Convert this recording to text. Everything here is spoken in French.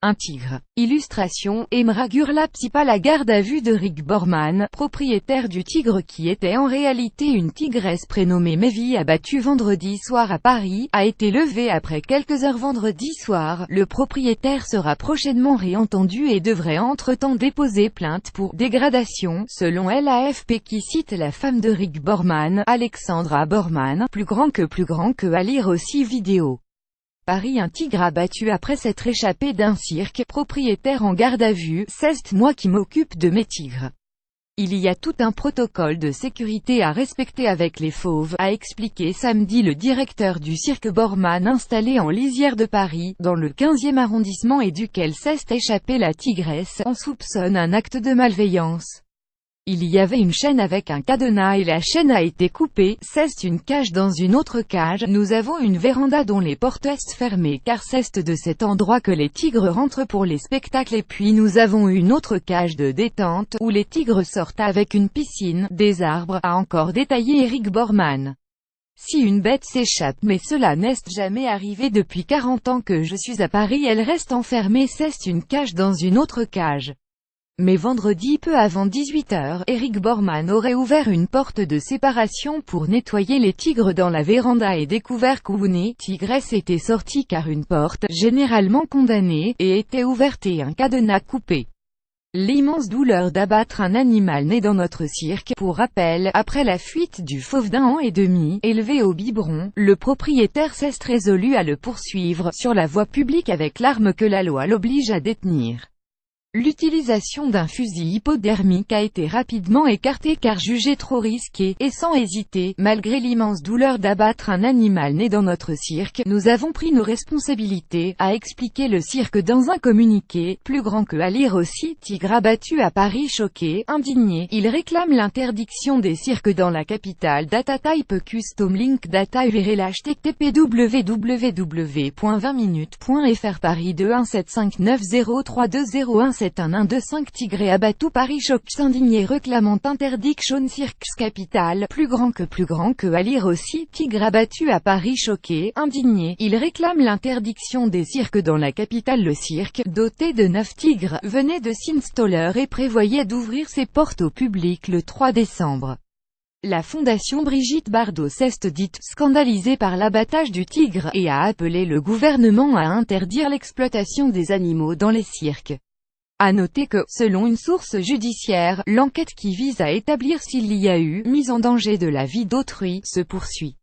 un tigre. Illustration, Emra Gurlap-Sipa. La garde à vue de Rick Borman, propriétaire du tigre qui était en réalité une tigresse prénommée Mevi, abattue vendredi soir à Paris, a été levée après quelques heures vendredi soir. Le propriétaire sera prochainement réentendu et devrait entre-temps déposer plainte pour dégradation, selon l'AFP qui cite la femme de Rick Borman, Alexandra Borman, plus grand que à lire aussi vidéo. Paris. Un tigre abattu après s'être échappé d'un cirque. Propriétaire en garde à vue. 16 mois qui m'occupe de mes tigres. Il y a tout un protocole de sécurité à respecter avec les fauves, a expliqué samedi le directeur du cirque Borman installé en lisière de Paris, dans le 15e arrondissement et duquel s'est échappée la tigresse. On soupçonne un acte de malveillance. Il y avait une chaîne avec un cadenas et la chaîne a été coupée. C'est une cage dans une autre cage. Nous avons une véranda dont les portes sont fermées car c'est de cet endroit que les tigres rentrent pour les spectacles et puis nous avons une autre cage de détente où les tigres sortent avec une piscine, des arbres, a encore détaillé Eric Borman. Si une bête s'échappe, mais cela n'est jamais arrivé depuis 40 ans que je suis à Paris, elle reste enfermée. C'est une cage dans une autre cage. Mais vendredi peu avant 18 h, Eric Borman aurait ouvert une porte de séparation pour nettoyer les tigres dans la véranda et découvert qu'une tigresse était sortie car une porte, généralement condamnée, et était ouverte et un cadenas coupé. L'immense douleur d'abattre un animal né dans notre cirque. Pour rappel, après la fuite du fauve d'1 an et demi, élevé au biberon, le propriétaire s'est résolu à le poursuivre sur la voie publique avec l'arme que la loi l'oblige à détenir. L'utilisation d'un fusil hypodermique a été rapidement écartée car jugée trop risquée, et sans hésiter, malgré l'immense douleur d'abattre un animal né dans notre cirque, nous avons pris nos responsabilités, a expliqué le cirque dans un communiqué. Plus grand que à lire aussi, tigre abattu à Paris. Choqué, indigné, il réclame l'interdiction des cirques dans la capitale. Data type custom link data URL http www.20minutes.fr Paris 217590320171125 tigre abattu. Paris. Choc indigné réclamant interdiction cirques capitale. Plus grand que à lire aussi, tigre abattu à Paris. Choqué, indigné, il réclame l'interdiction des cirques dans la capitale. Le cirque, doté de 9 tigres, venait de s'installer et prévoyait d'ouvrir ses portes au public le 3 décembre. La fondation Brigitte Bardot s'est dite scandalisée par l'abattage du tigre, et a appelé le gouvernement à interdire l'exploitation des animaux dans les cirques. À noter que, selon une source judiciaire, l'enquête qui vise à établir s'il y a eu mise en danger de la vie d'autrui se poursuit.